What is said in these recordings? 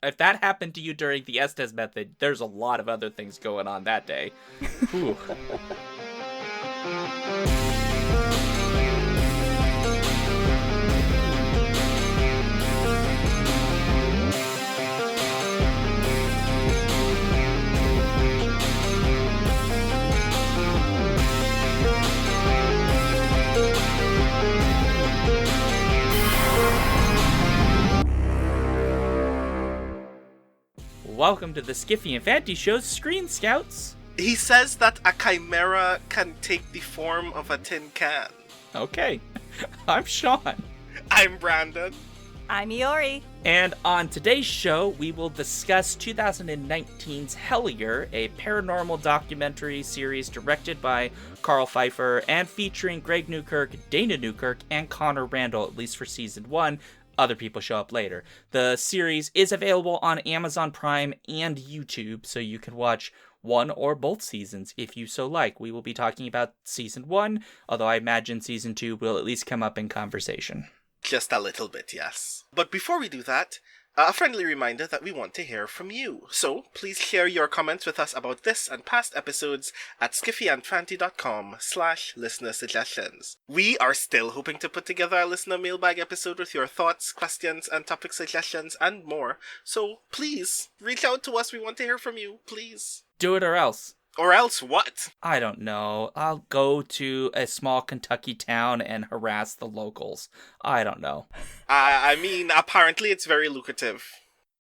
if that happened to you during the Estes method, there's a lot of other things going on that day. Whew. Welcome to the Skiffy and Fanty Show's Screen Scouts. He says that a chimera can take the form of a tin can. Okay, I'm Sean. I'm Brandon. I'm Iori. And on today's show, we will discuss 2019's Hellier, a paranormal documentary series directed by Carl Pfeiffer and featuring Greg Newkirk, Dana Newkirk, and Connor Randall, at least for season 1. Other people show up later. The series is available on Amazon Prime and YouTube, so you can watch one or both seasons if you so like. We will be talking about season 1, although I imagine season 2 will at least come up in conversation. Just a little bit, yes. But before we do that, a friendly reminder that we want to hear from you. So, please share your comments with us about this and past episodes at skiffyandfanty.com/listener suggestions. We are still hoping to put together a listener mailbag episode with your thoughts, questions, and topic suggestions and more. So, please, reach out to us. We want to hear from you. Please. Do it or else. Or else what? I don't know. I'll go to a small Kentucky town and harass the locals. I don't know. I mean, apparently it's very lucrative.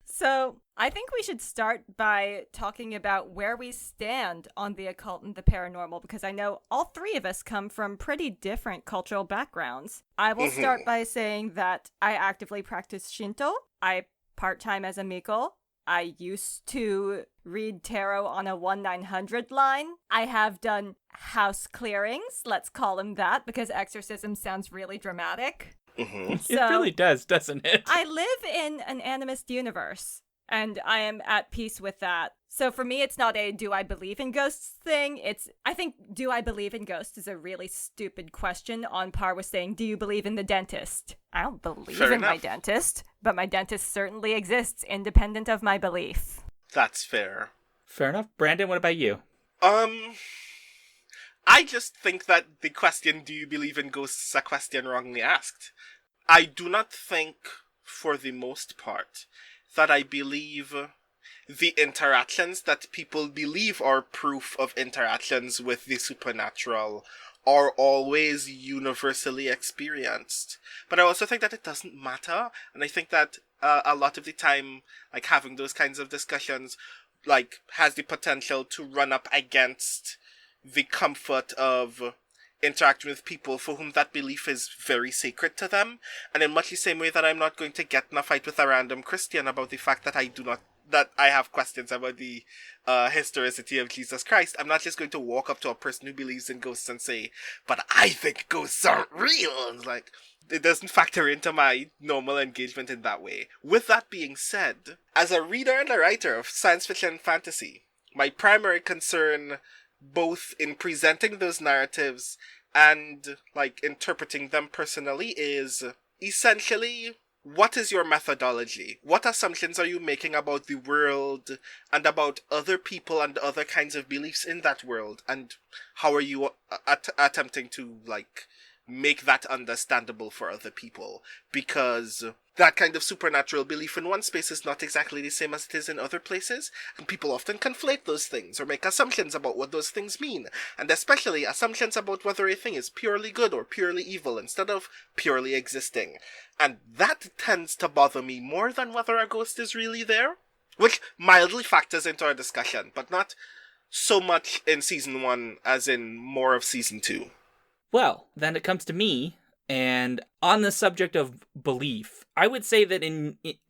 So, I think we should start by talking about where we stand on the occult and the paranormal, because I know all three of us come from pretty different cultural backgrounds. I will start by saying that I actively practice Shinto. I part-time as a Miko. I used to read tarot on a 1-900 line. I have done house clearings, let's call them that, because exorcism sounds really dramatic. Mm-hmm. So, it really does, doesn't it? I live in an animist universe, and I am at peace with that. So for me, it's not a do I believe in ghosts thing. I think do I believe in ghosts is a really stupid question, on par with saying, do you believe in the dentist? I don't believe in my dentist, but my dentist certainly exists independent of my belief. That's fair. Fair enough. Brandon, what about you? I just think that the question, do you believe in ghosts, is a question wrongly asked. I do not think, for the most part, that I believe the interactions that people believe are proof of interactions with the supernatural are always universally experienced. But I also think that it doesn't matter, and I think that a lot of the time, like, having those kinds of discussions, like, has the potential to run up against the comfort of interacting with people for whom that belief is very sacred to them. And in much the same way that I'm not going to get in a fight with a random Christian about the fact that I have questions about the historicity of Jesus Christ, I'm not just going to walk up to a person who believes in ghosts and say, but I think ghosts aren't real. And it's like, it doesn't factor into my normal engagement in that way. With that being said, as a reader and a writer of science fiction and fantasy, my primary concern, both in presenting those narratives and, like, interpreting them personally, is essentially, what is your methodology? What assumptions are you making about the world and about other people and other kinds of beliefs in that world? And how are you attempting to, like, make that understandable for other people? Because that kind of supernatural belief in one space is not exactly the same as it is in other places, and people often conflate those things or make assumptions about what those things mean, and especially assumptions about whether a thing is purely good or purely evil instead of purely existing. And that tends to bother me more than whether a ghost is really there, which mildly factors into our discussion, but not so much in season 1 as in more of season 2. Well, then it comes to me, and on the subject of belief, I would say that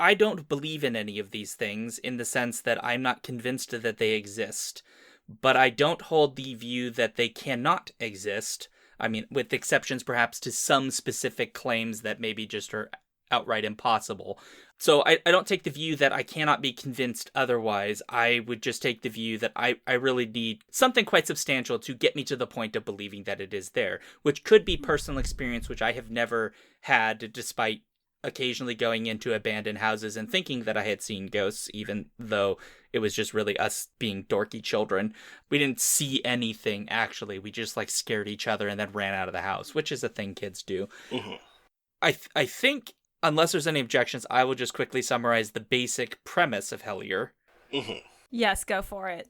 I don't believe in any of these things in the sense that I'm not convinced that they exist, but I don't hold the view that they cannot exist. I mean, with exceptions perhaps to some specific claims that maybe just are outright impossible. So I don't take the view that I cannot be convinced otherwise. I would just take the view that I really need something quite substantial to get me to the point of believing that it is there, which could be personal experience, which I have never had despite occasionally going into abandoned houses and thinking that I had seen ghosts, even though it was just really us being dorky children. We didn't see anything, actually. We just, like, scared each other and then ran out of the house, which is a thing kids do. Mm-hmm. I think, unless there's any objections, I will just quickly summarize the basic premise of Hellier. Mm-hmm. Yes, go for it.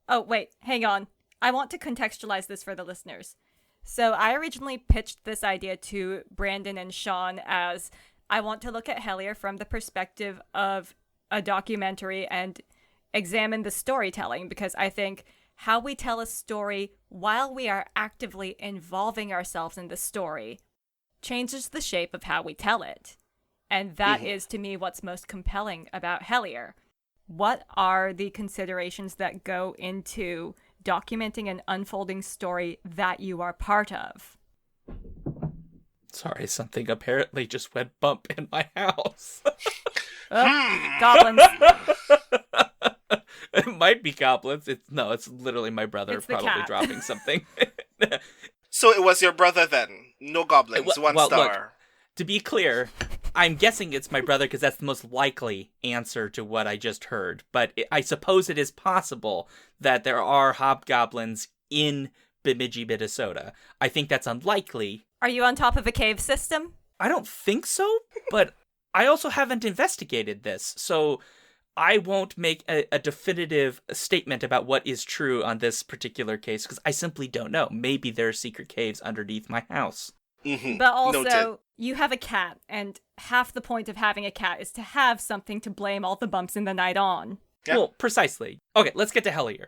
Oh, wait, hang on. I want to contextualize this for the listeners. So I originally pitched this idea to Brandon and Sean as I want to look at Hellier from the perspective of a documentary and examine the storytelling, because I think how we tell a story while we are actively involving ourselves in the story changes the shape of how we tell it. And that is, to me, what's most compelling about Hellier. What are the considerations that go into documenting an unfolding story that you are part of? Sorry, something apparently just went bump in my house. Goblins. It might be goblins. It's literally my brother It's the probably cat. dropping something. So it was your brother then? No goblins, one well, star. look, to be clear, I'm guessing it's my brother because that's the most likely answer to what I just heard. But I suppose it is possible that there are hobgoblins in Bemidji, Minnesota. I think that's unlikely. Are you on top of a cave system? I don't think so, but I also haven't investigated this, so I won't make a definitive statement about what is true on this particular case, because I simply don't know. Maybe there are secret caves underneath my house. Mm-hmm. But also, Noted. you have a cat, and half the point of having a cat is to have something to blame all the bumps in the night on. Yeah. Well, precisely. Okay, let's get to Hellier.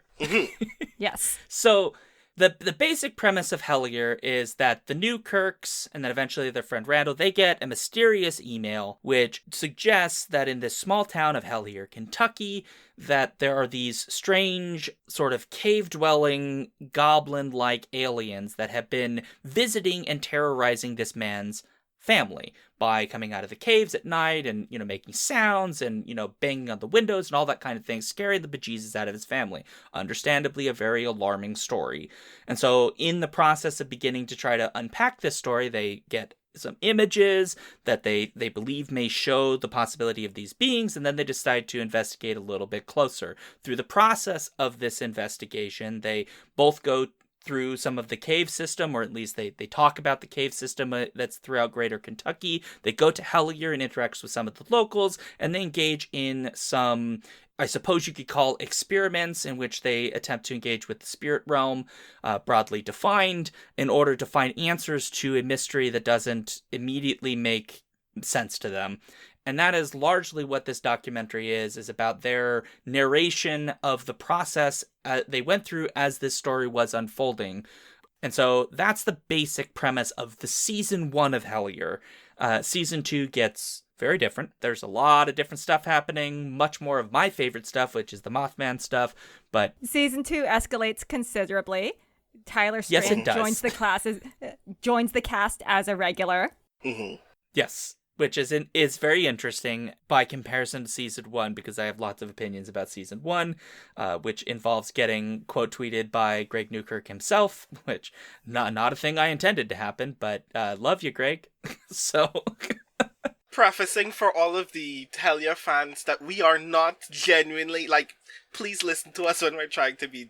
Yes. So, the basic premise of Hellier is that the Newkirks, and then eventually their friend Randall, they get a mysterious email which suggests that in this small town of Hellier, Kentucky, that there are these strange, sort of cave-dwelling, goblin-like aliens that have been visiting and terrorizing this man's family by coming out of the caves at night and, making sounds and, banging on the windows and all that kind of thing, scaring the bejesus out of his family. Understandably, a very alarming story. And so in the process of beginning to try to unpack this story, they get some images that they believe may show the possibility of these beings, and then they decide to investigate a little bit closer. Through the process of this investigation, they both go through some of the cave system, or at least they talk about the cave system that's throughout greater Kentucky. They go to Hellier and interact with some of the locals, and they engage in some, I suppose you could call, experiments in which they attempt to engage with the spirit realm, broadly defined, in order to find answers to a mystery that doesn't immediately make sense to them. And that is largely what this documentary is about their narration of the process they went through as this story was unfolding. And so that's the basic premise of the season 1 of Hellier. Season 2 gets very different. There's a lot of different stuff happening, much more of my favorite stuff, which is the Mothman stuff. But Season 2 escalates considerably. Tyler Yes, Strand it does. joins the cast as a regular. Mm-hmm. yes, which is very interesting by comparison to season 1, because I have lots of opinions about season 1, which involves getting quote tweeted by Greg Newkirk himself, which not a thing I intended to happen, but love you, Greg. So Prefacing for all of the Hellier fans that we are not genuinely, please listen to us when we're trying to be,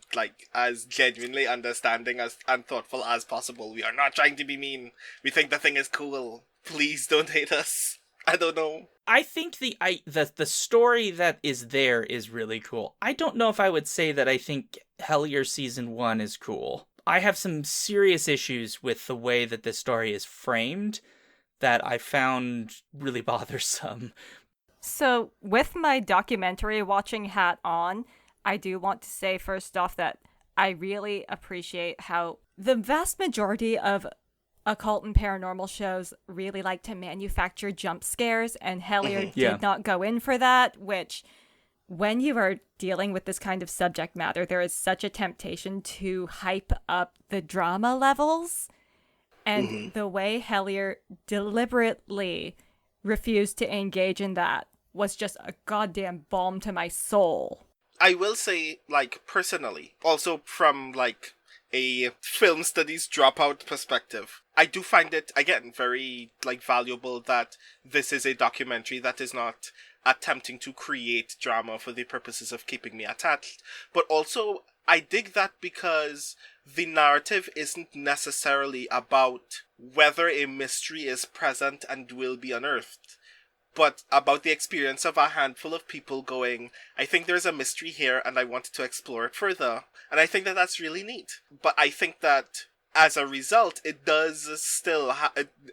as genuinely understanding and thoughtful as possible. We are not trying to be mean. We think the thing is cool. Please don't hate us. I don't know. I think the story that is there is really cool. I don't know if I would say that I think Hellier season 1 is cool. I have some serious issues with the way that this story is framed that I found really bothersome. So, with my documentary watching hat on, I do want to say first off that I really appreciate how the vast majority of occult and paranormal shows really like to manufacture jump scares, and Hellier Yeah. did not go in for that, which, when you are dealing with this kind of subject matter, there is such a temptation to hype up the drama levels. And the way Hellier deliberately refused to engage in that was just a goddamn balm to my soul. I will say, personally, also from, a film studies dropout perspective, I do find it, again, very, valuable that this is a documentary that is not attempting to create drama for the purposes of keeping me attached. But also, I dig that because the narrative isn't necessarily about whether a mystery is present and will be unearthed, but about the experience of a handful of people going, I think there's a mystery here and I wanted to explore it further. And I think that that's really neat. But I think that as a result, it does still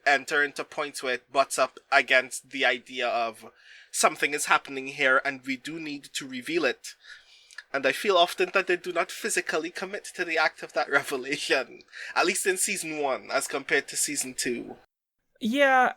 enter into points where it butts up against the idea of something is happening here and we do need to reveal it. And I feel often that they do not physically commit to the act of that revelation, at least in season 1 as compared to season 2. Yeah,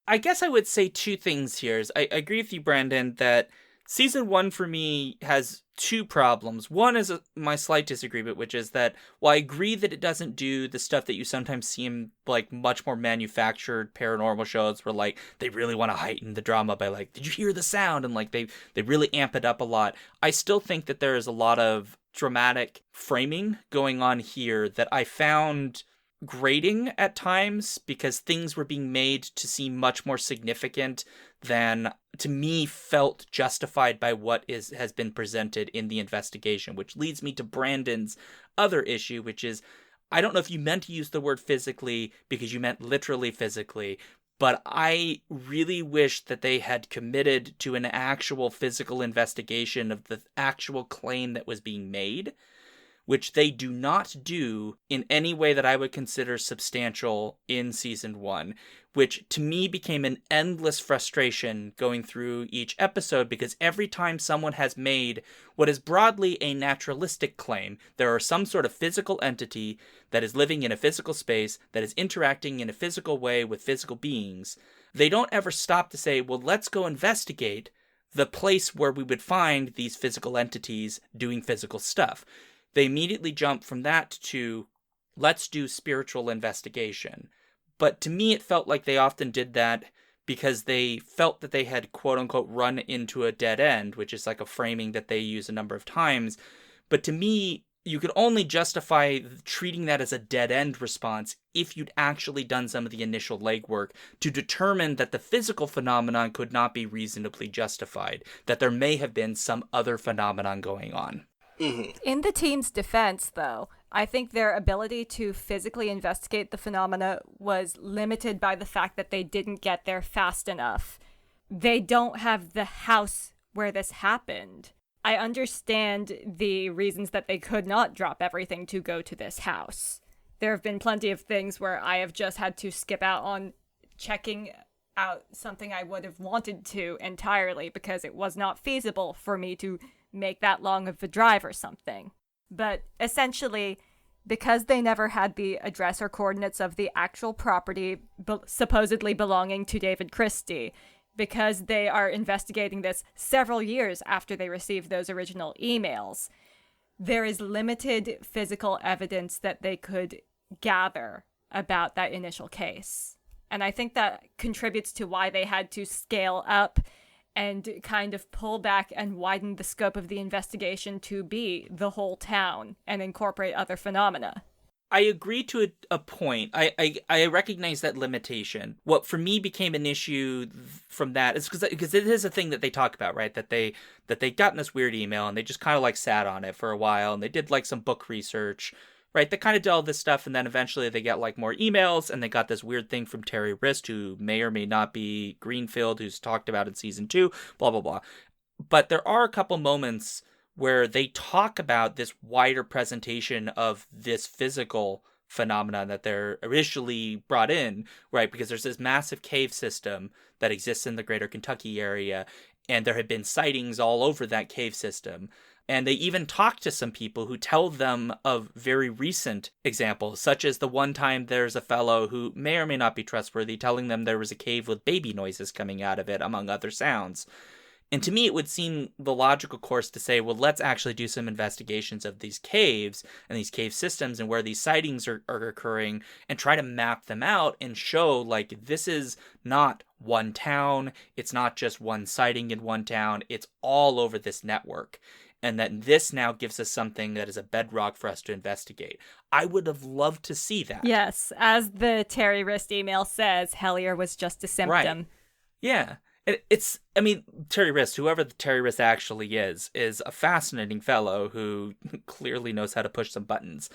I guess I would say two things here. I agree with you, Brandon, that season 1 for me has two problems. One is my slight disagreement, which is that while I agree that it doesn't do the stuff that you sometimes see in much more manufactured paranormal shows where they really want to heighten the drama by did you hear the sound? And they really amp it up a lot. I still think that there is a lot of dramatic framing going on here that I found grating at times because things were being made to seem much more significant than, to me, felt justified by what has been presented in the investigation, which leads me to Brandon's other issue, which is, I don't know if you meant to use the word physically because you meant literally physically, but I really wish that they had committed to an actual physical investigation of the actual claim that was being made, which they do not do in any way that I would consider substantial in season 1, which to me became an endless frustration going through each episode because every time someone has made what is broadly a naturalistic claim, there are some sort of physical entity that is living in a physical space, that is interacting in a physical way with physical beings, they don't ever stop to say, well, let's go investigate the place where we would find these physical entities doing physical stuff. They immediately jump from that to, let's do spiritual investigation. But to me, it felt like they often did that because they felt that they had, quote-unquote, run into a dead end, which is a framing that they use a number of times. But to me, you could only justify treating that as a dead-end response if you'd actually done some of the initial legwork to determine that the physical phenomenon could not be reasonably justified, that there may have been some other phenomenon going on. Mm-hmm. In the team's defense, though, I think their ability to physically investigate the phenomena was limited by the fact that they didn't get there fast enough. They don't have the house where this happened. I understand the reasons that they could not drop everything to go to this house. There have been plenty of things where I have just had to skip out on checking out something I would have wanted to entirely because it was not feasible for me to make that long of a drive or something. But essentially, because they never had the address or coordinates of the actual property supposedly belonging to David Christie, because they are investigating this several years after they received those original emails, there is limited physical evidence that they could gather about that initial case. And I think that contributes to why they had to scale up and kind of pull back and widen the scope of the investigation to be the whole town and incorporate other phenomena. I agree to a point. I recognize that limitation. What for me became an issue from that is because it is a thing that they talk about, right? That they gotten this weird email and they just kind of sat on it for a while and they did some book research, right? They kind of did all this stuff and then eventually they get more emails and they got this weird thing from Terry Rist, who may or may not be Greenfield, who's talked about in season 2, blah, blah, blah. But there are a couple moments where they talk about this wider presentation of this physical phenomenon that they're initially brought in, right? Because there's this massive cave system that exists in the greater Kentucky area, and there have been sightings all over that cave system. And they even talk to some people who tell them of very recent examples, such as the one time there's a fellow who may or may not be trustworthy telling them there was a cave with baby noises coming out of it, among other sounds. And to me, it would seem the logical course to say, well, let's actually do some investigations of these caves and these cave systems and where these sightings are occurring and try to map them out and show, like, this is not one town. It's not just one sighting in one town. It's all over this network. And that this now gives us something that is a bedrock for us to investigate. I would have loved to see that. Yes, as the Terry Wrist email says, Hellier was just a symptom. Right. Yeah. I mean, Terry Wrist, whoever the Terry Wrist actually is a fascinating fellow who clearly knows how to push some buttons.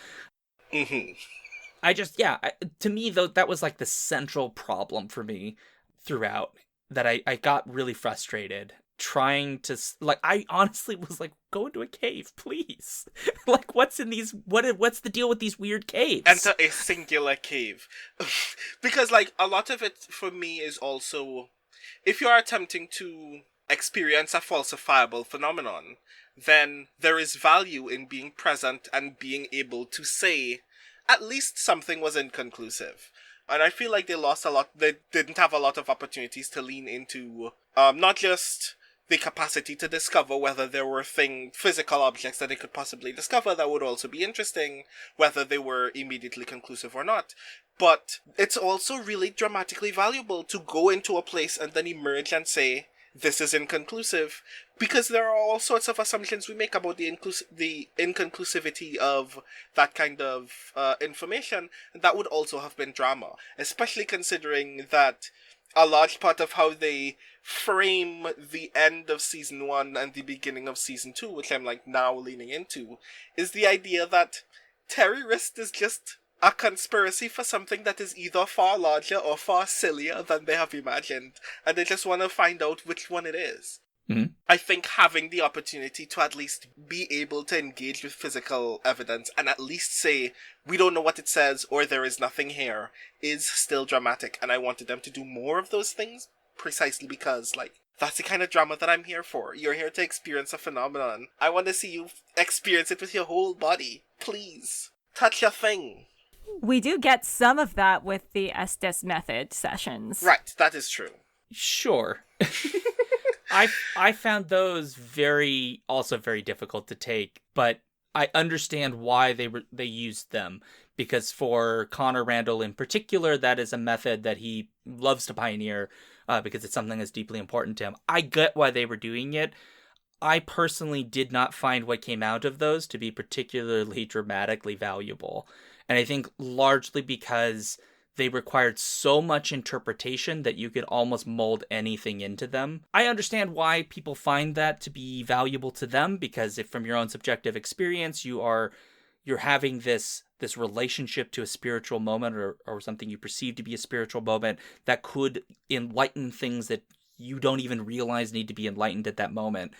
Mm-hmm. To me, though, that was like the central problem for me throughout, that I got really frustrated trying to, like, I honestly was like, go into a cave, please. Like, what's the deal with these weird caves? Enter a singular cave. Because, like, a lot of it for me is also, if you are attempting to experience a falsifiable phenomenon, then there is value in being present and being able to say, at least something was inconclusive. And I feel like they didn't have a lot of opportunities to lean into, not just the capacity to discover whether there were physical objects that they could possibly discover that would also be interesting, whether they were immediately conclusive or not. But it's also really dramatically valuable to go into a place and then emerge and say, this is inconclusive, because there are all sorts of assumptions we make about the inconclusivity of that kind of information, and that would also have been drama, especially considering that a large part of how they frame the end of season 1 and the beginning of season 2, which I'm like now leaning into, is the idea that Terry Wrist is just a conspiracy for something that is either far larger or far sillier than they have imagined, and they just want to find out which one it is. Mm-hmm. I think having the opportunity to at least be able to engage with physical evidence and at least say, we don't know what it says or there is nothing here, is still dramatic, and I wanted them to do more of those things precisely because, like, that's the kind of drama that I'm here for. You're here to experience a phenomenon. I want to see you experience it with your whole body. Please. Touch your thing. We do get some of that with the Estes method sessions. Right, that is true. Sure. I found those very difficult to take, but I understand why they used them, because for Connor Randall in particular, that is a method that he loves to pioneer because it's something that's deeply important to him. I get why they were doing it. I personally did not find what came out of those to be particularly dramatically valuable. And I think largely because they required so much interpretation that you could almost mold anything into them. I understand why people find that to be valuable to them, because if from your own subjective experience you're having this relationship to a spiritual moment or something you perceive to be a spiritual moment that could enlighten things that you don't even realize need to be enlightened at that moment.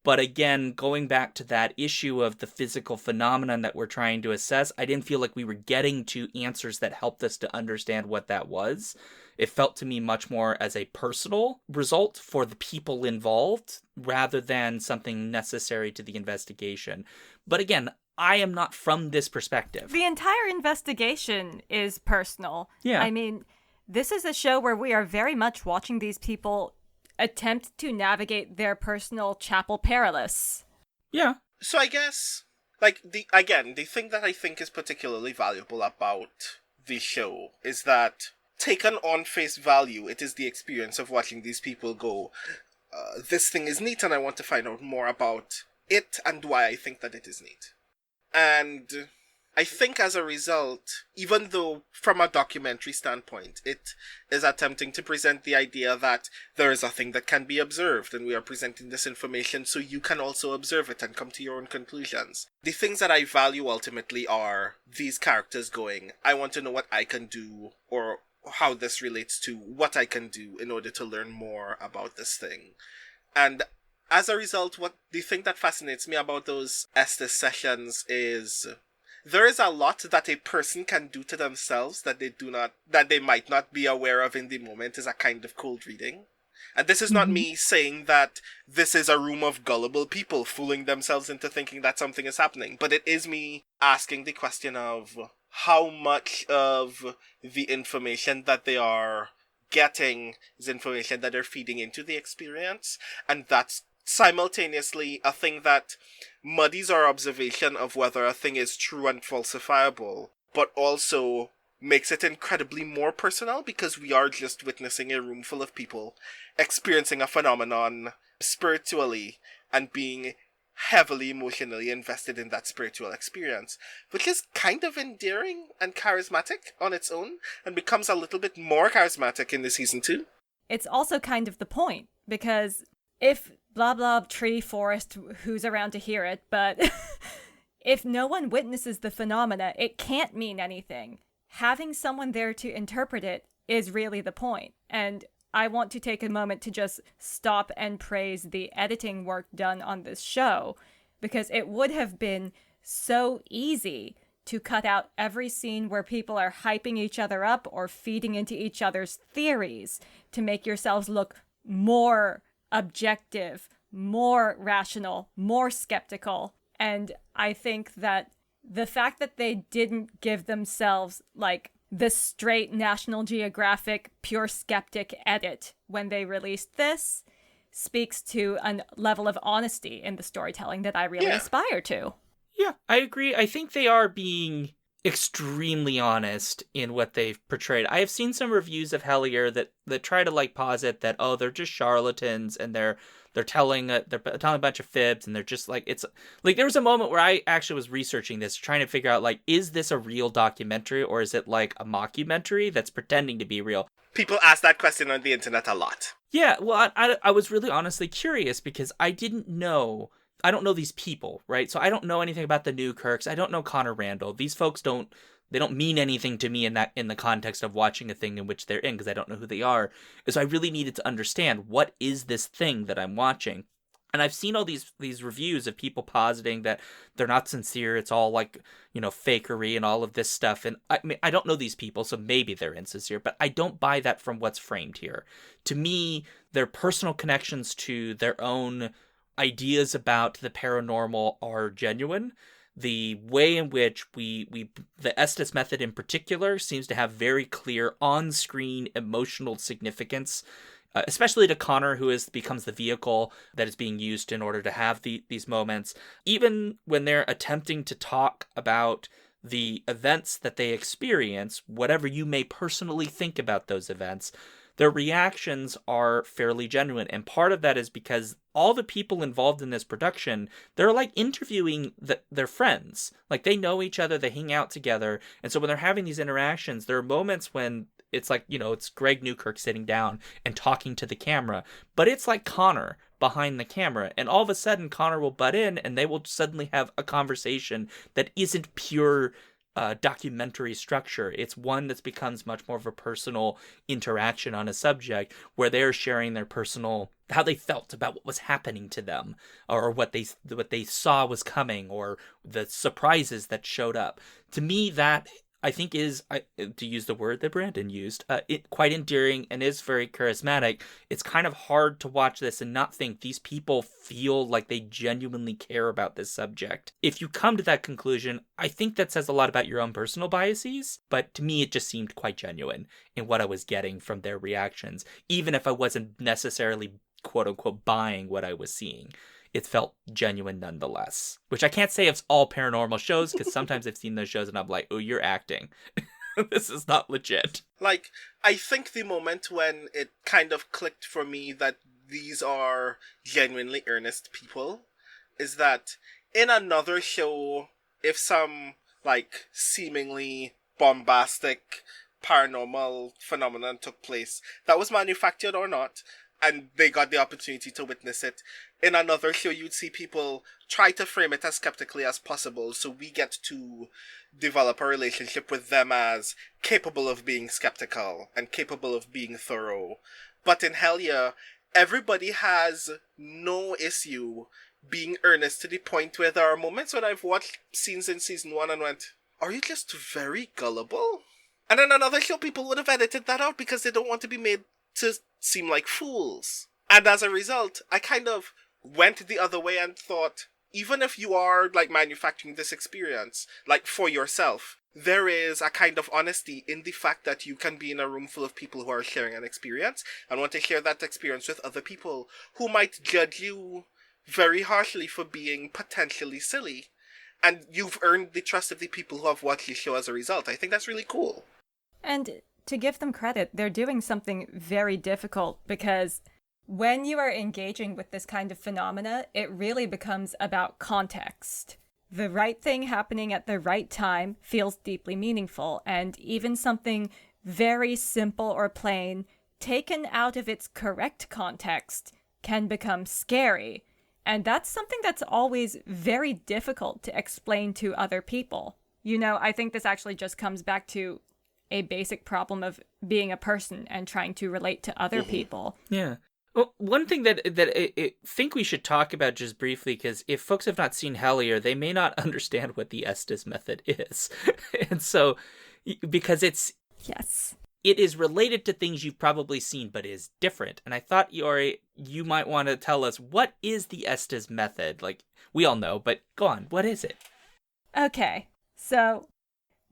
But again, going back to that issue of the physical phenomenon that we're trying to assess, I didn't feel like we were getting to answers that helped us to understand what that was. It felt to me much more as a personal result for the people involved rather than something necessary to the investigation. But again, I am not from this perspective. The entire investigation is personal. Yeah. I mean, this is a show where we are very much watching these people attempt to navigate their personal chapel perilous. Yeah. So I guess, like, the thing that I think is particularly valuable about the show is that, taken on face value, it is the experience of watching these people go, this thing is neat and I want to find out more about it and why I think that it is neat. And I think as a result, even though from a documentary standpoint, it is attempting to present the idea that there is a thing that can be observed and we are presenting this information so you can also observe it and come to your own conclusions. The things that I value ultimately are these characters going, I want to know what I can do or how this relates to what I can do in order to learn more about this thing. And as a result, the thing that fascinates me about those Estes sessions is there is a lot that a person can do to themselves that they might not be aware of in the moment is a kind of cold reading. And this is not me saying that this is a room of gullible people fooling themselves into thinking that something is happening, but it is me asking the question of how much of the information that they are getting is information that they're feeding into the experience, and that's simultaneously a thing that muddies our observation of whether a thing is true and falsifiable, but also makes it incredibly more personal because we are just witnessing a room full of people experiencing a phenomenon spiritually and being heavily emotionally invested in that spiritual experience, which is kind of endearing and charismatic on its own, and becomes a little bit more charismatic in the season 2. It's also kind of the point, because if blah blah tree forest, who's around to hear it, but if no one witnesses the phenomena, it can't mean anything. Having someone there to interpret it is really the point. And I want to take a moment to just stop and praise the editing work done on this show, because it would have been so easy to cut out every scene where people are hyping each other up or feeding into each other's theories to make yourselves look more objective, more rational, more skeptical. And I think that the fact that they didn't give themselves like the straight National Geographic pure skeptic edit when they released this speaks to a level of honesty in the storytelling that I really aspire to. Yeah, I agree. I think they are being extremely honest in what they've portrayed. I have seen some reviews of Hellier that try to like posit that, oh, they're just charlatans and they're telling a bunch of fibs, and they're just like, it's like, there was a moment where I actually was researching this, trying to figure out, like, is this a real documentary or is it like a mockumentary that's pretending to be real? People ask that question on the internet a lot. Yeah, well, I was really honestly curious because I don't know these people, right? So I don't know anything about the Newkirks. I don't know Connor Randall. These folks don't mean anything to me in the context of watching a thing in which they're in, because I don't know who they are. So I really needed to understand, what is this thing that I'm watching? And I've seen all these reviews of people positing that they're not sincere. It's all like, fakery and all of this stuff. And I mean, I don't know these people, so maybe they're insincere, but I don't buy that from what's framed here. To me, their personal connections to their own ideas about the paranormal are genuine. The way in which the Estes method in particular seems to have very clear on-screen emotional significance, especially to Connor, who becomes the vehicle that is being used in order to have these moments. Even when they're attempting to talk about the events that they experience, whatever you may personally think about those events, their reactions are fairly genuine. And part of that is because all the people involved in this production, they're like interviewing their friends. Like, they know each other, they hang out together. And so when they're having these interactions, there are moments when it's like, it's Greg Newkirk sitting down and talking to the camera. But it's like Connor behind the camera. And all of a sudden, Connor will butt in and they will suddenly have a conversation that isn't pure documentary structure. It's one that becomes much more of a personal interaction on a subject where they're sharing their personal, how they felt about what was happening to them, or what they saw was coming, or the surprises that showed up. To me, that I think is, to use the word that Brandon used, quite endearing and is very charismatic. It's kind of hard to watch this and not think these people feel like they genuinely care about this subject. If you come to that conclusion, I think that says a lot about your own personal biases, but to me it just seemed quite genuine in what I was getting from their reactions, even if I wasn't necessarily quote-unquote buying what I was seeing. It felt genuine nonetheless. Which I can't say it's all paranormal shows, because sometimes I've seen those shows and I'm like, oh, you're acting. This is not legit. Like, I think the moment when it kind of clicked for me that these are genuinely earnest people is that in another show, if some, like, seemingly bombastic paranormal phenomenon took place, that was manufactured or not, and they got the opportunity to witness it, in another show you'd see people try to frame it as skeptically as possible, so we get to develop a relationship with them as capable of being skeptical and capable of being thorough. But in Hellier, everybody has no issue being earnest to the point where there are moments when I've watched scenes in season 1 and went, are you just very gullible? And in another show, people would have edited that out because they don't want to be made to seem like fools. And as a result, I kind of went the other way and thought, even if you are like manufacturing this experience, like for yourself, there is a kind of honesty in the fact that you can be in a room full of people who are sharing an experience and want to share that experience with other people who might judge you very harshly for being potentially silly. And you've earned the trust of the people who have watched the show as a result. I think that's really cool. And to give them credit, they're doing something very difficult, because when you are engaging with this kind of phenomena, it really becomes about context. The right thing happening at the right time feels deeply meaningful, and even something very simple or plain, taken out of its correct context, can become scary. And that's something that's always very difficult to explain to other people. You know, I think this actually just comes back to a basic problem of being a person and trying to relate to other people. Yeah. Well, one thing that I think we should talk about just briefly, because if folks have not seen Hellier, they may not understand what the Estes method is. And so, because Yes. it is related to things you've probably seen, but is different. And I thought, Iori, you might want to tell us, what is the Estes method? Like, we all know, but go on, what is it? Okay, so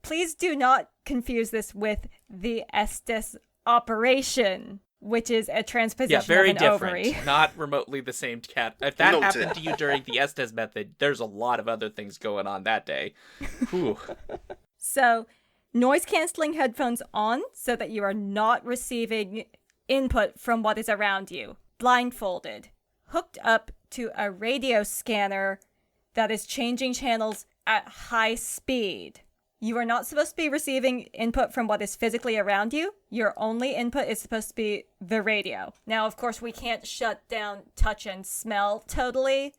please do not confuse this with the Estes operation, which is a transposition very of an different. ovary. Not remotely the same cat. If that Noted. happened to you during the Estes method, there's a lot of other things going on that day. Whew. So, noise canceling headphones on so that you are not receiving input from what is around you. Blindfolded. Hooked up to a radio scanner that is changing channels at high speed. You are not supposed to be receiving input from what is physically around you. Your only input is supposed to be the radio. Now, of course, we can't shut down touch and smell totally,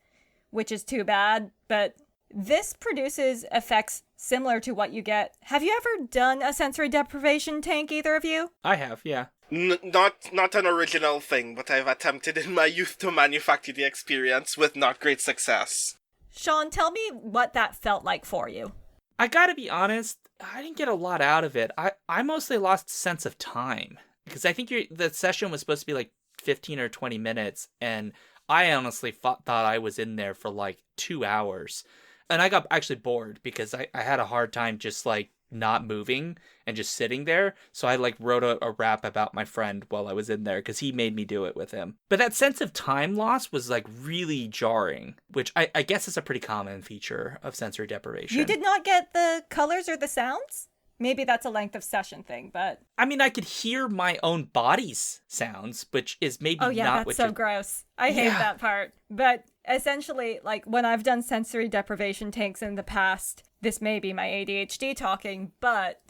which is too bad, but this produces effects similar to what you get. Have you ever done a sensory deprivation tank, either of you? I have, yeah. Not an original thing, but I've attempted in my youth to manufacture the experience with not great success. Sean, tell me what that felt like for you. I gotta be honest, I didn't get a lot out of it. I mostly lost sense of time, because I think the session was supposed to be like 15 or 20 minutes, and I honestly thought I was in there for like 2 hours. And I got actually bored because I had a hard time just like not moving and just sitting there. So I like wrote a rap about my friend while I was in there because he made me do it with him. But that sense of time loss was like really jarring, which I guess is a pretty common feature of sensory deprivation. You did not get the colors or the sounds? Maybe that's a length of session thing, but... I mean, I could hear my own body's sounds, which is maybe oh, yeah, not that's what so gross. I hate Yeah. that part. But essentially, like, when I've done sensory deprivation tanks in the past, this may be my ADHD talking, but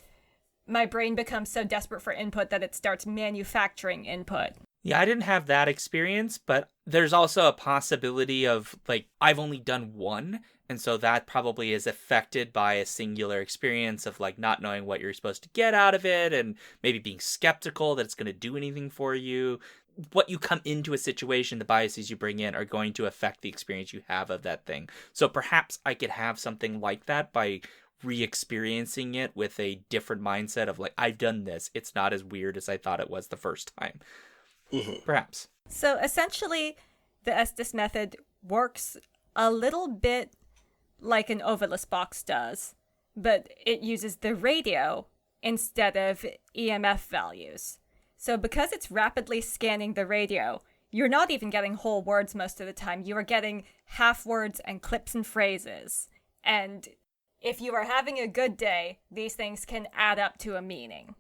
my brain becomes so desperate for input that it starts manufacturing input. Yeah, I didn't have that experience, but there's also a possibility of, like, I've only done one, and so that probably is affected by a singular experience of, like, not knowing what you're supposed to get out of it, and maybe being skeptical that it's going to do anything for you. What you come into a situation, the biases you bring in, are going to affect the experience you have of that thing. So perhaps I could have something like that by re-experiencing it with a different mindset of, like, I've done this. It's not as weird as I thought it was the first time. Mm-hmm. Perhaps. So essentially, the Estes method works a little bit like an Ovilus box does, but it uses the radio instead of EMF values. So because it's rapidly scanning the radio, you're not even getting whole words most of the time. You are getting half words and clips and phrases. And if you are having a good day, these things can add up to a meaning.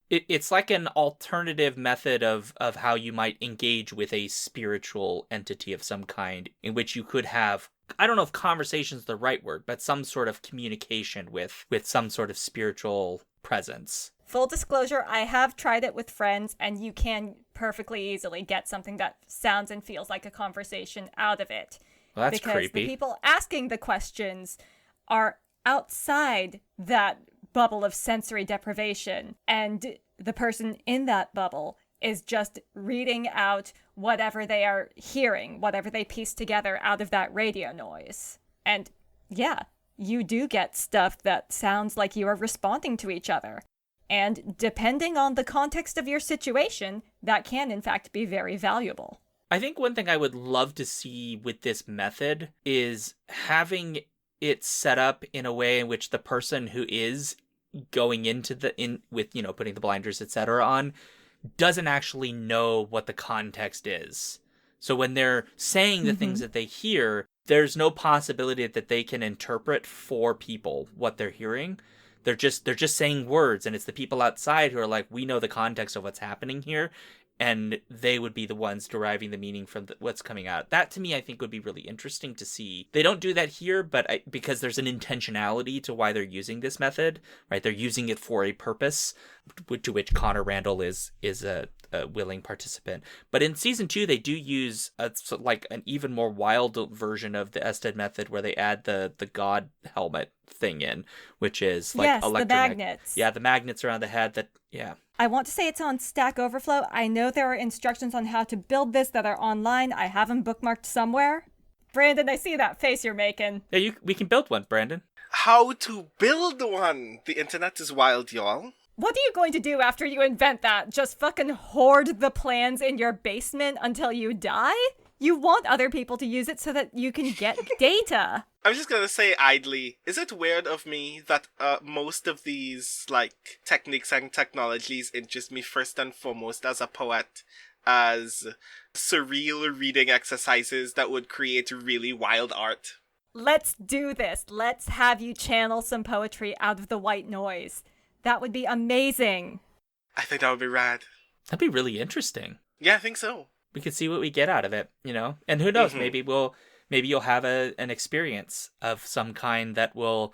It's like an alternative method of how you might engage with a spiritual entity of some kind, in which you could have, I don't know if conversation is the right word, but some sort of communication with some sort of spiritual presence. Full disclosure, I have tried it with friends, and you can perfectly easily get something that sounds and feels like a conversation out of it. Well, that's because creepy. The people asking the questions are outside that bubble of sensory deprivation, and the person in that bubble is just reading out whatever they are hearing, whatever they piece together out of that radio noise. And yeah, you do get stuff that sounds like you are responding to each other. And depending on the context of your situation, that can in fact be very valuable. I think one thing I would love to see with this method is having it set up in a way in which the person who is going into with, putting the blinders, etc. on, doesn't actually know what the context is. So when they're saying the things that they hear, there's no possibility that they can interpret for people what they're hearing. They're just saying words, and it's the people outside who are like, we know the context of what's happening here, and they would be the ones deriving the meaning from what's coming out. That, to me, I think would be really interesting to see. They don't do that here, but because there's an intentionality to why they're using this method, right? They're using it for a purpose, to which Connor Randall is a willing participant. But in season 2, they do use an even more wild version of the Ested method, where they add the god helmet thing in, which is like the magnets. Yeah, the magnets around the head. I want to say it's on Stack Overflow. I know there are instructions on how to build this that are online. I have them bookmarked somewhere. Brandon, I see that face you're making. Yeah, we can build one, Brandon. How to build one? The internet is wild, y'all. What are you going to do after you invent that? Just fucking hoard the plans in your basement until you die? You want other people to use it so that you can get data. I'm just gonna say idly, is it weird of me that most of these, techniques and technologies interest me first and foremost as a poet, as surreal reading exercises that would create really wild art? Let's do this. Let's have you channel some poetry out of the white noise. That would be amazing. I think that would be rad. That'd be really interesting. Yeah, I think so. We could see what we get out of it, And who knows, maybe you'll have an experience of some kind that will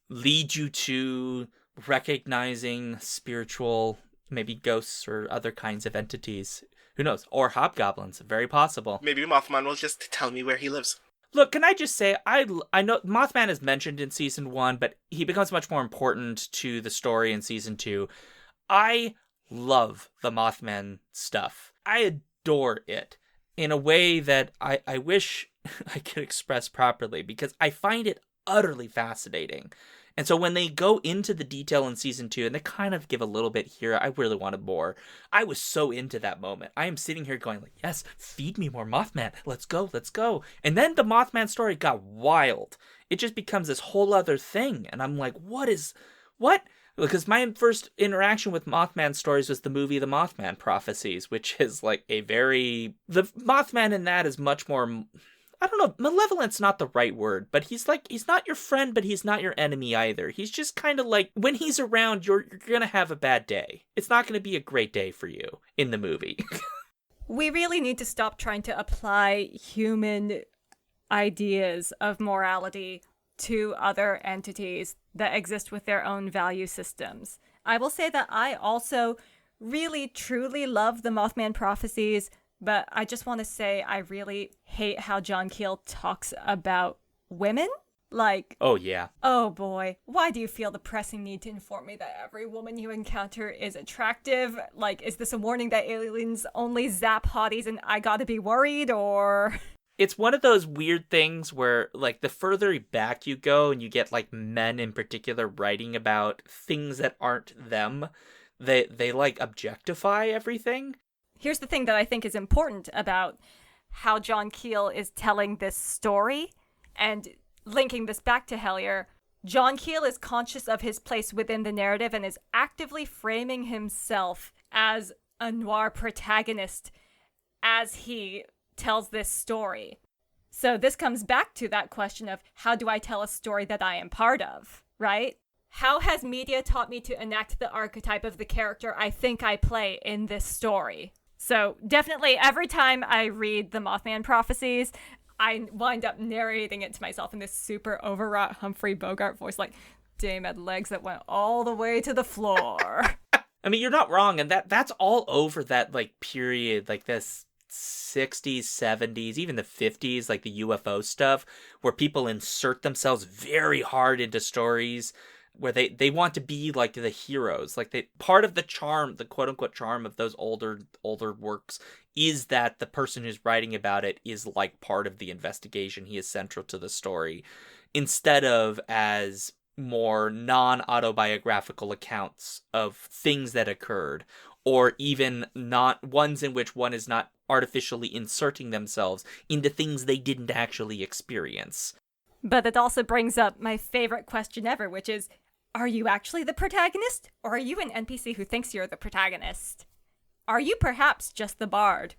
lead you to recognizing spiritual, maybe ghosts or other kinds of entities. Who knows? Or hobgoblins, very possible. Maybe Mothman will just tell me where he lives. Look, can I just say, I know Mothman is mentioned in season 1, but he becomes much more important to the story in season 2. I love the Mothman stuff. I adore it in a way that I wish I could express properly, because I find it utterly fascinating. And so when they go into the detail in season 2, and they kind of give a little bit here, I really wanted more. I was so into that moment. I am sitting here going like, yes, feed me more Mothman. Let's go. And then the Mothman story got wild. It just becomes this whole other thing. And I'm like, what? Because my first interaction with Mothman stories was the movie The Mothman Prophecies, which is the Mothman in that is much more, I don't know, malevolent's not the right word, but he's not your friend, but he's not your enemy either. He's just kind of like, when he's around, you're going to have a bad day. It's not going to be a great day for you in the movie. We really need to stop trying to apply human ideas of morality to other entities that exist with their own value systems. I will say that I also really, truly love the Mothman Prophecies, but I just want to say I really hate how John Keel talks about women. Oh yeah. Oh boy, why do you feel the pressing need to inform me that every woman you encounter is attractive? Is this a warning that aliens only zap hotties and I gotta be worried, or... It's one of those weird things where, the further back you go and you get, men in particular writing about things that aren't them, they objectify everything. Here's the thing that I think is important about how John Keel is telling this story, and linking this back to Hellier. John Keel is conscious of his place within the narrative and is actively framing himself as a noir protagonist as he tells this story. So this comes back to that question of, how do I tell a story that I am part of, right? How has media taught me to enact the archetype of the character I think I play in this story? So definitely every time I read the Mothman Prophecies, I wind up narrating it to myself in this super overwrought Humphrey Bogart voice, Dame had legs that went all the way to the floor. I mean, you're not wrong, and that's all over that, period, this 60s, 70s, even the 50s, the UFO stuff, where people insert themselves very hard into stories where they want to be the heroes. Part of the charm, the quote unquote charm of those older works is that the person who's writing about it is part of the investigation. He is central to the story, instead of as more non-autobiographical accounts of things that occurred, or even not ones in which one is not artificially inserting themselves into things they didn't actually experience. But it also brings up my favorite question ever, which is, are you actually the protagonist? Or are you an NPC who thinks you're the protagonist? Are you perhaps just the bard?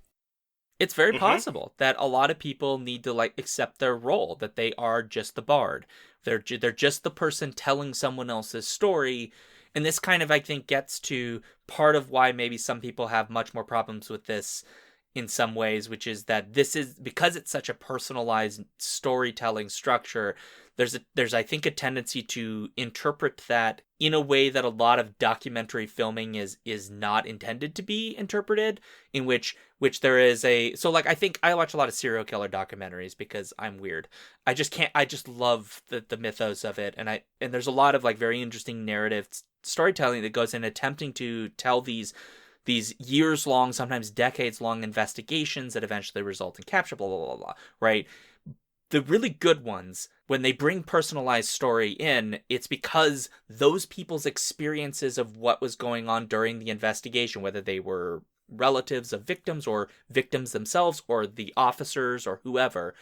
It's very possible that a lot of people need to accept their role, that they are just the bard. They're just the person telling someone else's story. And this kind of, I think, gets to part of why maybe some people have much more problems with this in some ways, which is that this is, because it's such a personalized storytelling structure, there's I think a tendency to interpret that in a way that a lot of documentary filming is not intended to be interpreted, in which there is I think I watch a lot of serial killer documentaries because I'm weird. I just love the mythos of it, and there's a lot of very interesting narrative storytelling that goes in attempting to tell these years-long, sometimes decades-long investigations that eventually result in capture, blah, blah, blah, blah, right? The really good ones, when they bring personalized story in, it's because those people's experiences of what was going on during the investigation, whether they were relatives of victims or victims themselves or the officers or whoever,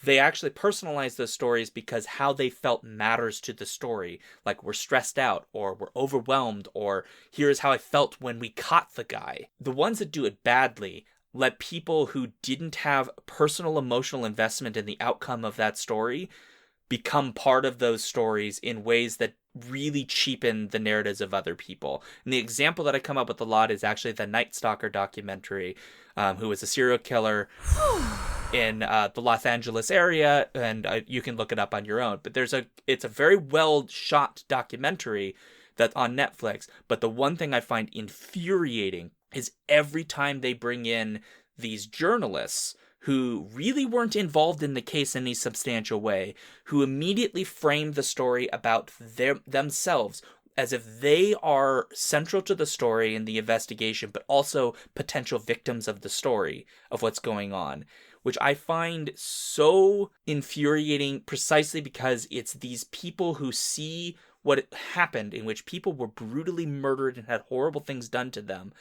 they actually personalize those stories because how they felt matters to the story. Like, we're stressed out, or we're overwhelmed, or here's how I felt when we caught the guy. The ones that do it badly let people who didn't have personal emotional investment in the outcome of that story become part of those stories in ways that really cheapen the narratives of other people. And the example that I come up with a lot is actually the Night Stalker documentary, who was a serial killer in the Los Angeles area, and you can look it up on your own. But it's a very well shot documentary that's on Netflix. But the one thing I find infuriating is every time they bring in these journalists who really weren't involved in the case in any substantial way, who immediately frame the story about themselves as if they are central to the story and the investigation, but also potential victims of the story of what's going on, which I find so infuriating precisely because it's these people who see what happened, in which people were brutally murdered and had horrible things done to them.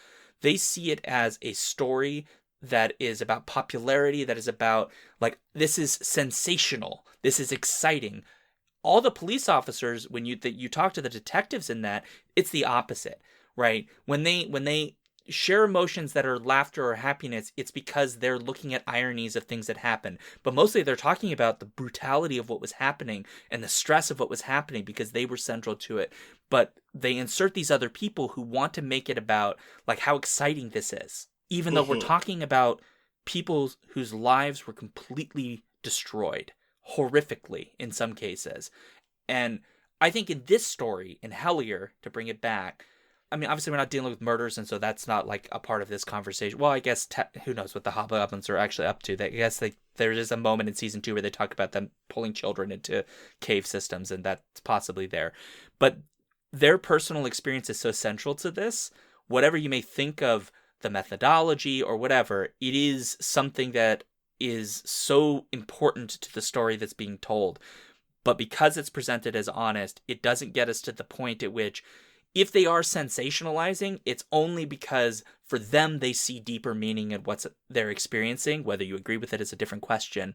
They see it as a story that is about popularity, that is about, this is sensational, this is exciting. All the police officers, when you talk to the detectives in that, it's the opposite, right? When they share emotions that are laughter or happiness, it's because they're looking at ironies of things that happen. But mostly they're talking about the brutality of what was happening and the stress of what was happening because they were central to it. But they insert these other people who want to make it about how exciting this is, even though we're talking about people whose lives were completely destroyed, horrifically in some cases. And I think in this story, in Hellier, to bring it back, I mean, obviously we're not dealing with murders, and so that's not a part of this conversation. Well, I guess who knows what the Hobgoblins are actually up to. I guess there is a moment in season 2 where they talk about them pulling children into cave systems, and that's possibly there. But their personal experience is so central to this. Whatever you may think of the methodology or whatever, it is something that is so important to the story that's being told. But because it's presented as honest, it doesn't get us to the point at which, if they are sensationalizing, it's only because for them they see deeper meaning in what they're experiencing. Whether you agree with it is a different question.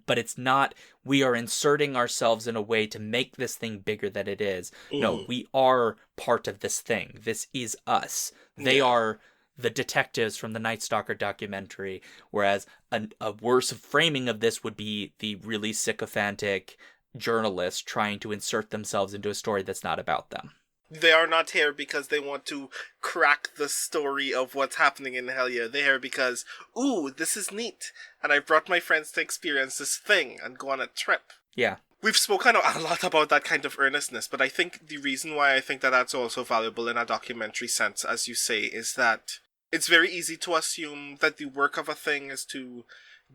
But it's not, we are inserting ourselves in a way to make this thing bigger than it is. No, we are part of this thing. This is us. They are the detectives from the Night Stalker documentary, whereas a worse framing of this would be the really sycophantic journalists trying to insert themselves into a story that's not about them. They are not here because they want to crack the story of what's happening in Hellier. They're here because, ooh, this is neat, and I brought my friends to experience this thing and go on a trip. Yeah. We've spoken a lot about that kind of earnestness, but I think the reason why I think that that's also valuable in a documentary sense, as you say, is that it's very easy to assume that the work of a thing is to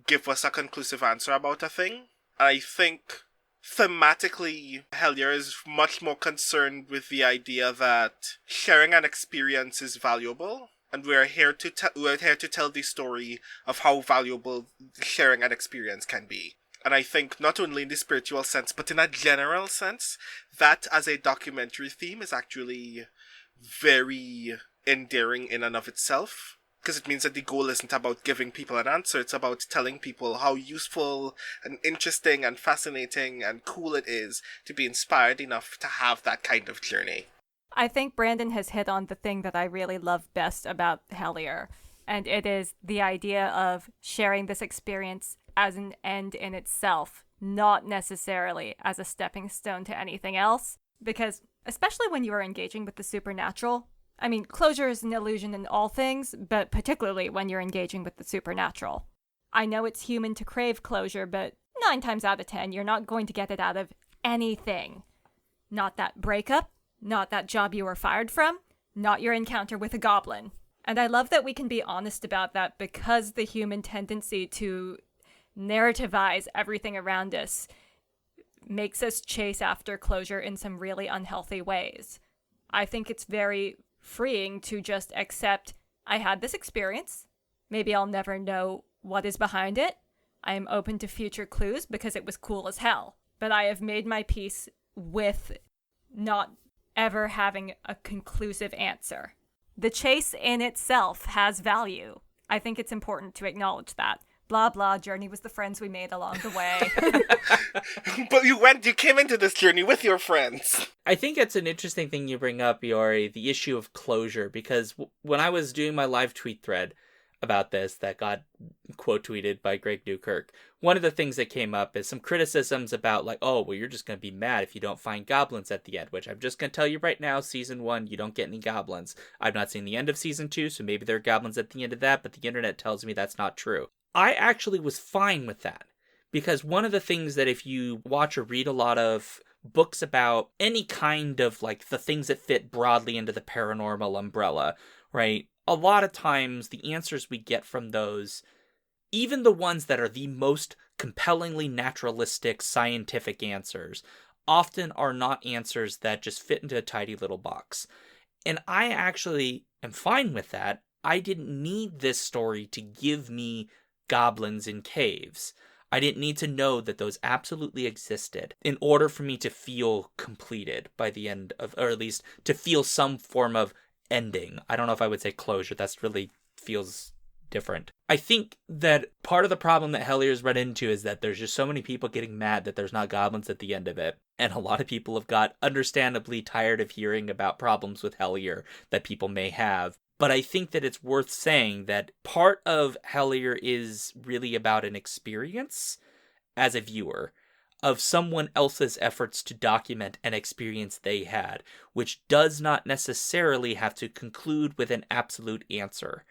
give us a conclusive answer about a thing. I think thematically, Hellier is much more concerned with the idea that sharing an experience is valuable, and we're here to tell the story of how valuable sharing an experience can be. And I think not only in the spiritual sense, but in a general sense, that as a documentary theme is actually very endearing in and of itself. because it means that the goal isn't about giving people an answer. It's about telling people how useful and interesting and fascinating and cool it is to be inspired enough to have that kind of journey. I think Brandon has hit on the thing that I really love best about Hellier, and it is the idea of sharing this experience as an end in itself, not necessarily as a stepping stone to anything else, because especially when you are engaging with the supernatural, I mean, closure is an illusion in all things, but particularly when you're engaging with the supernatural. I know it's human to crave closure, but 9 times out of 10, you're not going to get it out of anything. Not that breakup, not that job you were fired from, not your encounter with a goblin. And I love that we can be honest about that, because the human tendency to narrativize everything around us makes us chase after closure in some really unhealthy ways. I think it's very freeing to just accept, I had this experience. Maybe I'll never know what is behind it. I am open to future clues because it was cool as hell. But I have made my peace with not ever having a conclusive answer. The chase in itself has value. I think it's important to acknowledge that. Blah, blah, journey was the friends we made along the way. But you came into this journey with your friends. I think it's an interesting thing you bring up, Yori, the issue of closure, because when I was doing my live tweet thread about this that got quote tweeted by Greg Newkirk, one of the things that came up is some criticisms about like, oh, well, you're just going to be mad if you don't find goblins at the end, which I'm just going to tell you right now, season 1, you don't get any goblins. I've not seen the end of season 2, so maybe there are goblins at the end of that, but the internet tells me that's not true. I actually was fine with that, because one of the things that if you watch or read a lot of books about any kind of like the things that fit broadly into the paranormal umbrella, right? A lot of times the answers we get from those, even the ones that are the most compellingly naturalistic scientific answers, often are not answers that just fit into a tidy little box. And I actually am fine with that. I didn't need this story to give me goblins in caves. I didn't need to know that those absolutely existed in order for me to feel completed by the end of, or at least to feel some form of ending. I don't know if I would say closure. That's really feels different. I think that part of the problem that Hellier's run into is that there's just so many people getting mad that there's not goblins at the end of it. And a lot of people have got understandably tired of hearing about problems with Hellier that people may have. But I think that it's worth saying that part of Hellier is really about an experience as a viewer of someone else's efforts to document an experience they had, which does not necessarily have to conclude with an absolute answer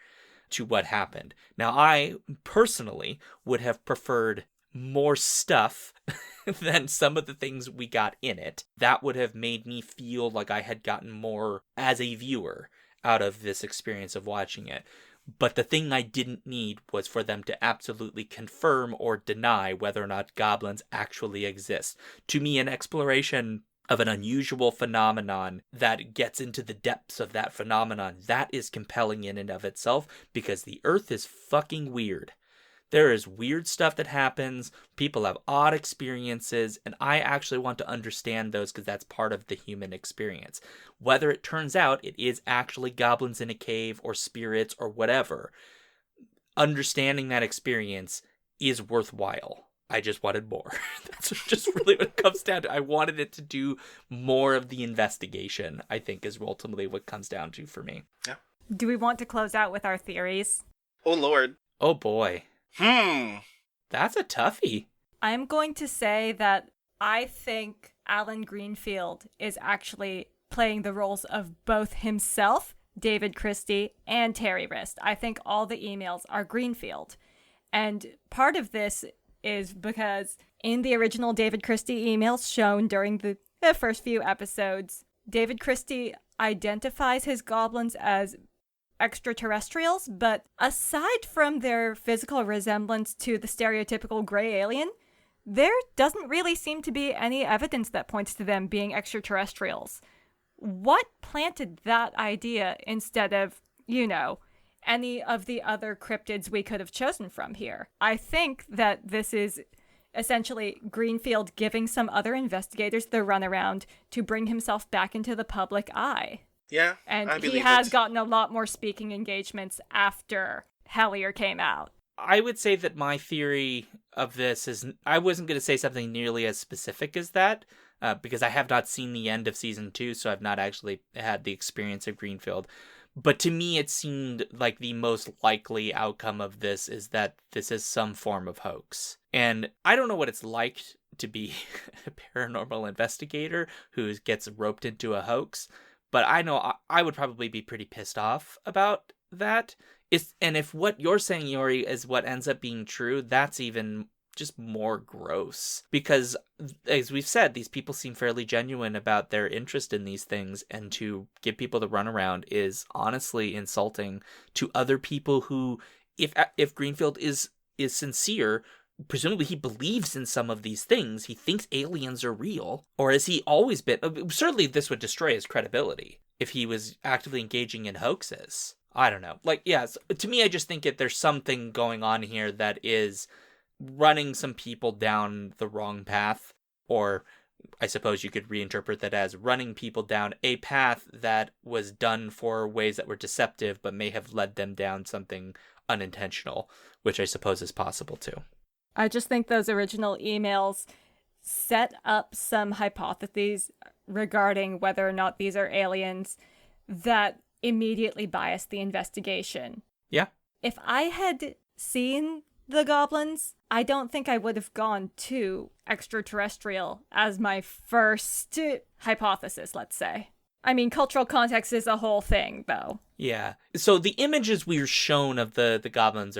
to what happened. Now, I personally would have preferred more stuff than some of the things we got in it. That would have made me feel like I had gotten more as a viewer out of this experience of watching it. But the thing I didn't need was for them to absolutely confirm or deny whether or not goblins actually exist. To me, an exploration of an unusual phenomenon that gets into the depths of that phenomenon, that is compelling in and of itself, because the Earth is fucking weird. There is weird stuff that happens, people have odd experiences, and I actually want to understand those because that's part of the human experience. Whether it turns out it is actually goblins in a cave or spirits or whatever, understanding that experience is worthwhile. I just wanted more. That's just really what it comes down to. I wanted it to do more of the investigation, I think, is ultimately what comes down to for me. Yeah. Do we want to close out with our theories? Oh, Lord. Oh, boy. That's a toughie. I'm going to say that I think Alan Greenfield is actually playing the roles of both himself, David Christie, and Terry Wrist. I think all the emails are Greenfield. And part of this is because in the original David Christie emails shown during the first few episodes, David Christie identifies his goblins as extraterrestrials, but aside from their physical resemblance to the stereotypical gray alien, there doesn't really seem to be any evidence that points to them being extraterrestrials. What planted that idea instead of, any of the other cryptids we could have chosen from here? I think that this is essentially Greenfield giving some other investigators the runaround to bring himself back into the public eye. Yeah, And I he believe has it. gotten a lot more speaking engagements after Hellier came out. I would say that my theory of this is I wasn't going to say something nearly as specific as that because I have not seen the end of season 2, so I've not actually had the experience of Greenfield. But to me, it seemed like the most likely outcome of this is that this is some form of hoax. And I don't know what it's like to be a paranormal investigator who gets roped into a hoax, but I know I would probably be pretty pissed off about that. And if what you're saying, Yori, is what ends up being true, that's even just more gross. Because, as we've said, these people seem fairly genuine about their interest in these things, and to give people the runaround is honestly insulting to other people who, if Greenfield is sincere, presumably he believes in some of these things. He thinks aliens are real. Or has he always been? Certainly this would destroy his credibility if he was actively engaging in hoaxes. I don't know. Like, yes, to me, I just think there's something going on here that is running some people down the wrong path. Or I suppose you could reinterpret that as running people down a path that was done for ways that were deceptive, but may have led them down something unintentional, which I suppose is possible too. I just think those original emails set up some hypotheses regarding whether or not these are aliens that immediately bias the investigation. Yeah. If I had seen the goblins, I don't think I would have gone to extraterrestrial as my first hypothesis, let's say. I mean, cultural context is a whole thing, though. Yeah. So the images we were shown of the goblins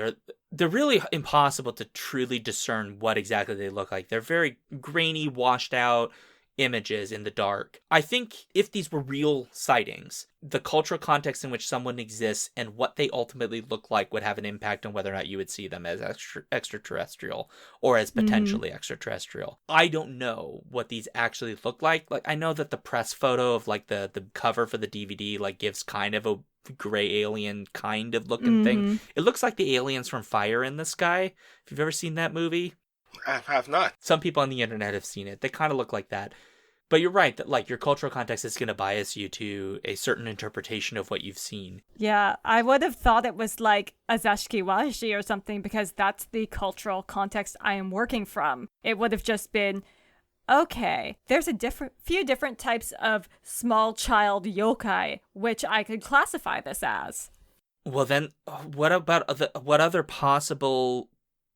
they're really impossible to truly discern what exactly they look like. They're very grainy, washed out images in the dark. I think if these were real sightings, the cultural context in which someone exists and what they ultimately look like would have an impact on whether or not you would see them as extraterrestrial or as potentially extraterrestrial. I don't know what these actually look like. Like, I know that the press photo of like the cover for the DVD like gives kind of a gray alien kind of looking thing. It looks like the aliens from Fire in the Sky. If you've ever seen that movie. I have not. Some people on the internet have seen it. They kind of look like that. But you're right that like your cultural context is going to bias you to a certain interpretation of what you've seen. Yeah, I would have thought it was like a Zashkiwashi or something because that's the cultural context I am working from. It would have just been, okay, there's a few different types of small child yokai, which I could classify this as. Well then, what other possible...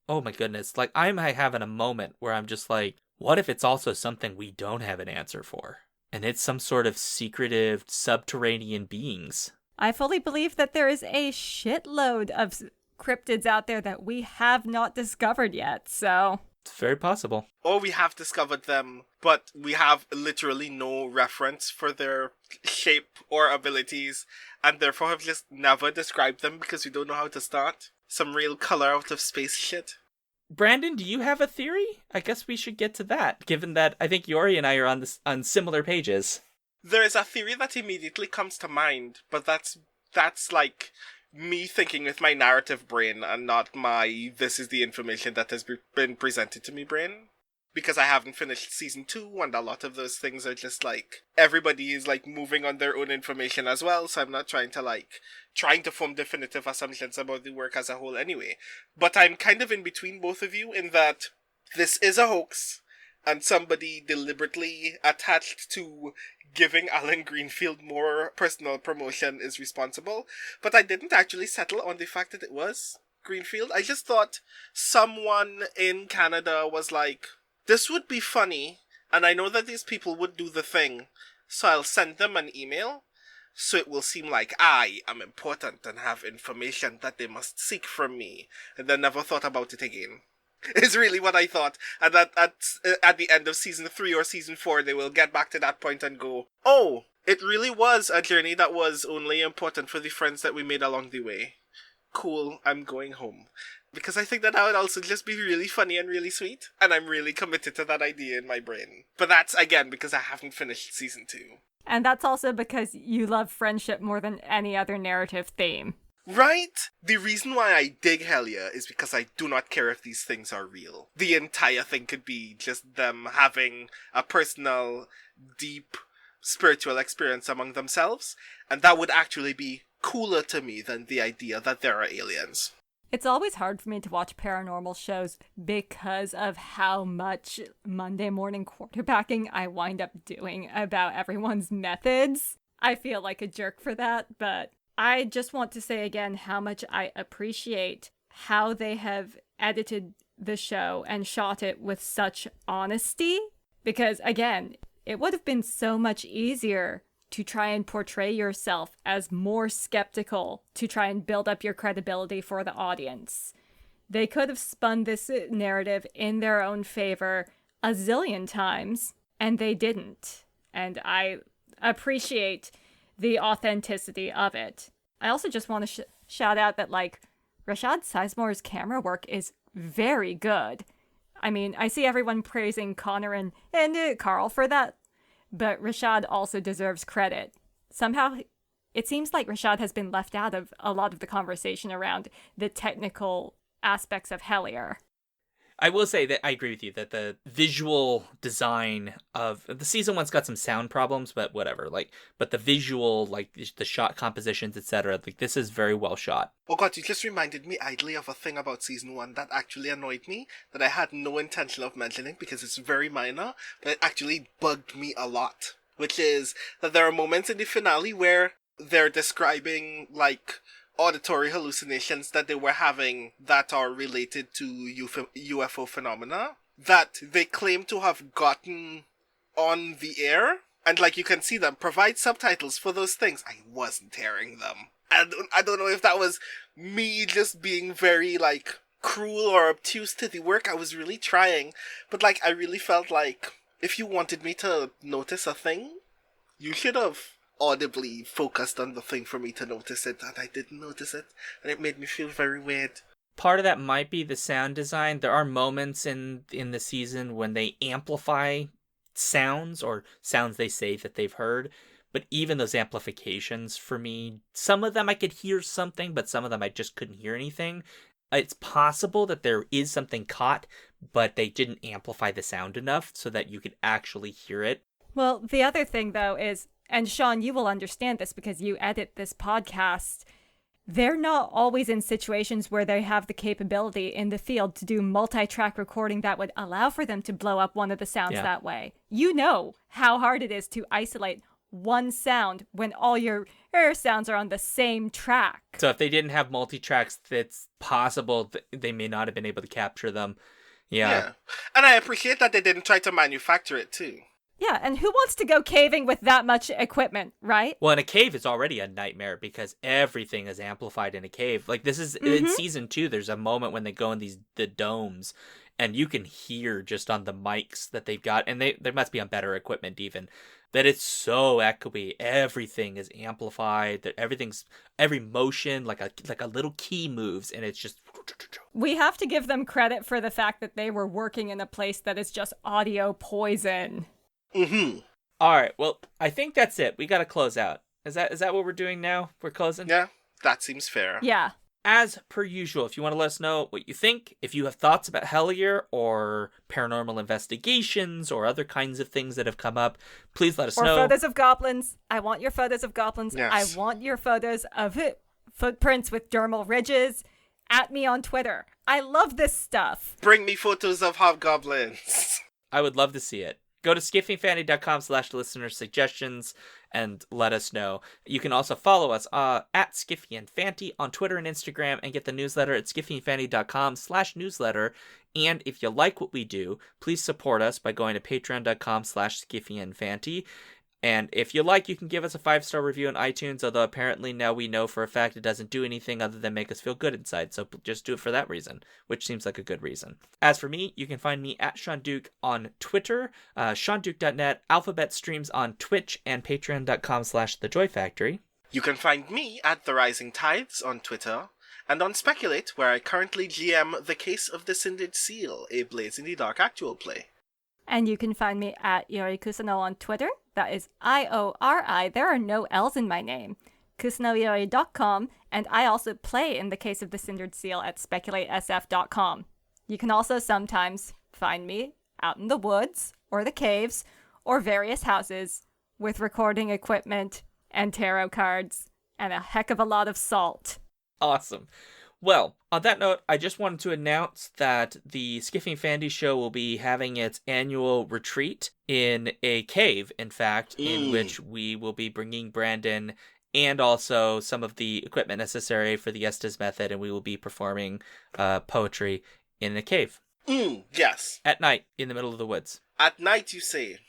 Oh my goodness, like I'm having a moment where I'm just like, what if it's also something we don't have an answer for? And it's some sort of secretive subterranean beings. I fully believe that there is a shitload of cryptids out there that we have not discovered yet, so... It's very possible. Or we have discovered them, but we have literally no reference for their shape or abilities, and therefore have just never described them because we don't know how to start. Some real color out of space shit. Brandon, do you have a theory? I guess we should get to that, given that I think Yori and I are on similar pages. There is a theory that immediately comes to mind, but that's like me thinking with my narrative brain and not my this is the information that has been presented to me brain. Because I haven't finished season 2, and a lot of those things are just like, everybody is like moving on their own information as well, so I'm not trying to form definitive assumptions about the work as a whole anyway. But I'm kind of in between both of you in that this is a hoax, and somebody deliberately attached to giving Alan Greenfield more personal promotion is responsible, but I didn't actually settle on the fact that it was Greenfield. I just thought someone in Canada was like, this would be funny, and I know that these people would do the thing, so I'll send them an email, so it will seem like I am important and have information that they must seek from me, and then never thought about it again. Is really what I thought, and that at the end of season 3 or season 4, they will get back to that point and go, oh, it really was a journey that was only important for the friends that we made along the way. Cool, I'm going home. Because I think that would also just be really funny and really sweet. And I'm really committed to that idea in my brain. But that's, again, because I haven't finished season 2. And that's also because you love friendship more than any other narrative theme. Right? The reason why I dig Hellier is because I do not care if these things are real. The entire thing could be just them having a personal, deep, spiritual experience among themselves, and that would actually be cooler to me than the idea that there are aliens. It's always hard for me to watch paranormal shows because of how much Monday morning quarterbacking I wind up doing about everyone's methods. I feel like a jerk for that, but I just want to say again how much I appreciate how they have edited the show and shot it with such honesty. Because again, it would have been so much easier to try and portray yourself as more skeptical to try and build up your credibility for the audience. They could have spun this narrative in their own favor a zillion times, and they didn't. And I appreciate the authenticity of it. I also just want to shout out that, like, Rashad Sizemore's camera work is very good. I mean, I see everyone praising Connor and Carl for that, but Rashad also deserves credit. Somehow, it seems like Rashad has been left out of a lot of the conversation around the technical aspects of Hellier. I will say that I agree with you that the visual design of the season one's got some sound problems, but whatever. But the visual, the shot compositions, etc. This is very well shot. Oh god, you just reminded me idly of a thing about season 1 that actually annoyed me, that I had no intention of mentioning because it's very minor, but it actually bugged me a lot. Which is that there are moments in the finale where they're describing, auditory hallucinations that they were having that are related to UFO phenomena that they claim to have gotten on the air. And you can see them provide subtitles for those things. I wasn't hearing them. I don't know if that was me just being very cruel or obtuse to the work. I was really trying. But I really felt like if you wanted me to notice a thing, you should have audibly focused on the thing for me to notice it, and I didn't notice it, and it made me feel very weird. Part of that might be the sound design. There are moments in the season when they amplify sounds or sounds they say that they've heard, but even those amplifications for me, some of them I could hear something, but some of them I just couldn't hear anything. It's possible that there is something caught, but they didn't amplify the sound enough so that you could actually hear it. Well, the other thing, though, is, and Sean, you will understand this because you edit this podcast, they're not always in situations where they have the capability in the field to do multi-track recording that would allow for them to blow up one of the sounds that way. You know how hard it is to isolate one sound when all your sounds are on the same track. So if they didn't have multi-tracks, it's possible that they may not have been able to capture them. Yeah. And I appreciate that they didn't try to manufacture it, too. Yeah, and who wants to go caving with that much equipment, right? Well, in a cave is already a nightmare because everything is amplified in a cave. This is in season 2, there's a moment when they go in the domes, and you can hear just on the mics that they've got, and they must be on better equipment even, that it's so echoey. Everything is amplified. That every motion, like a little key moves, and it's just. We have to give them credit for the fact that they were working in a place that is just audio poison. Mm-hmm. All right. Well, I think that's it. We got to close out. Is that what we're doing now? We're closing? Yeah, that seems fair. Yeah. As per usual, if you want to let us know what you think, if you have thoughts about Hellier or paranormal investigations or other kinds of things that have come up, please let us know. Or photos of goblins. I want your photos of goblins. Yes. I want your photos of footprints with dermal ridges. At me on Twitter. I love this stuff. Bring me photos of hobgoblins. I would love to see it. Go to skiffyandfanty.com/listener suggestions and let us know. You can also follow us at Skiffy and Fanty on Twitter and Instagram and get the newsletter at skiffyandfanty.com/newsletter. And if you like what we do, please support us by going to patreon.com/skiffyandfanty. And if you like, you can give us a 5-star review on iTunes, although apparently now we know for a fact it doesn't do anything other than make us feel good inside, so just do it for that reason, which seems like a good reason. As for me, you can find me at Sean Duke on Twitter, SeanDuke.net, Alphabet Streams on Twitch, and patreon.com/thejoyfactory. You can find me at The Rising Tides on Twitter, and on Speculate, where I currently GM The Case of the Cindered Seal, a Blades in the Dark actual play. And you can find me at Yori Kusano on Twitter. That is IORI. There are no L's in my name. KusanoYori.com. And I also play in The Case of the Cindered Seal at SpeculateSF.com. You can also sometimes find me out in the woods, or the caves, or various houses, with recording equipment and tarot cards and a heck of a lot of salt. Awesome. Well, on that note, I just wanted to announce that the Skiffy and Fandy show will be having its annual retreat in a cave, in fact, in which we will be bringing Brandon and also some of the equipment necessary for the Estes method, and we will be performing poetry in a cave. Yes. At night, in the middle of the woods. At night, you say,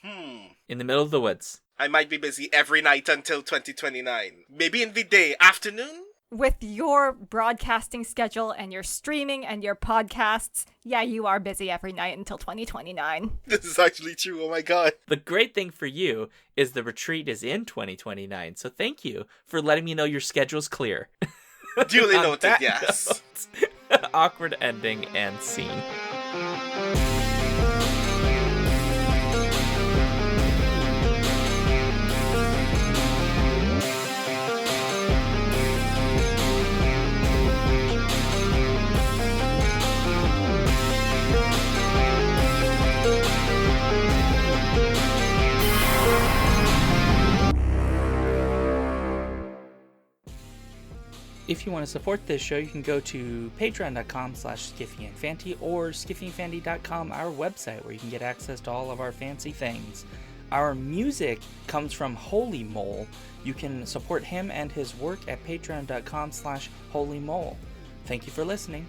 In the middle of the woods. I might be busy every night until 2029. Maybe in the day, afternoon? With your broadcasting schedule and your streaming and your podcasts, yeah, you are busy every night until 2029. This is actually true, oh my god. The great thing for you is the retreat is in 2029, so thank you for letting me know your schedule's clear. Duly On noted, that yes. note, awkward ending and scene. If you want to support this show, you can go to patreon.com/skiffyandfanty or skiffyandfanty.com, our website, where you can get access to all of our fancy things. Our music comes from Holy Mole. You can support him and his work at patreon.com/holymole. Thank you for listening.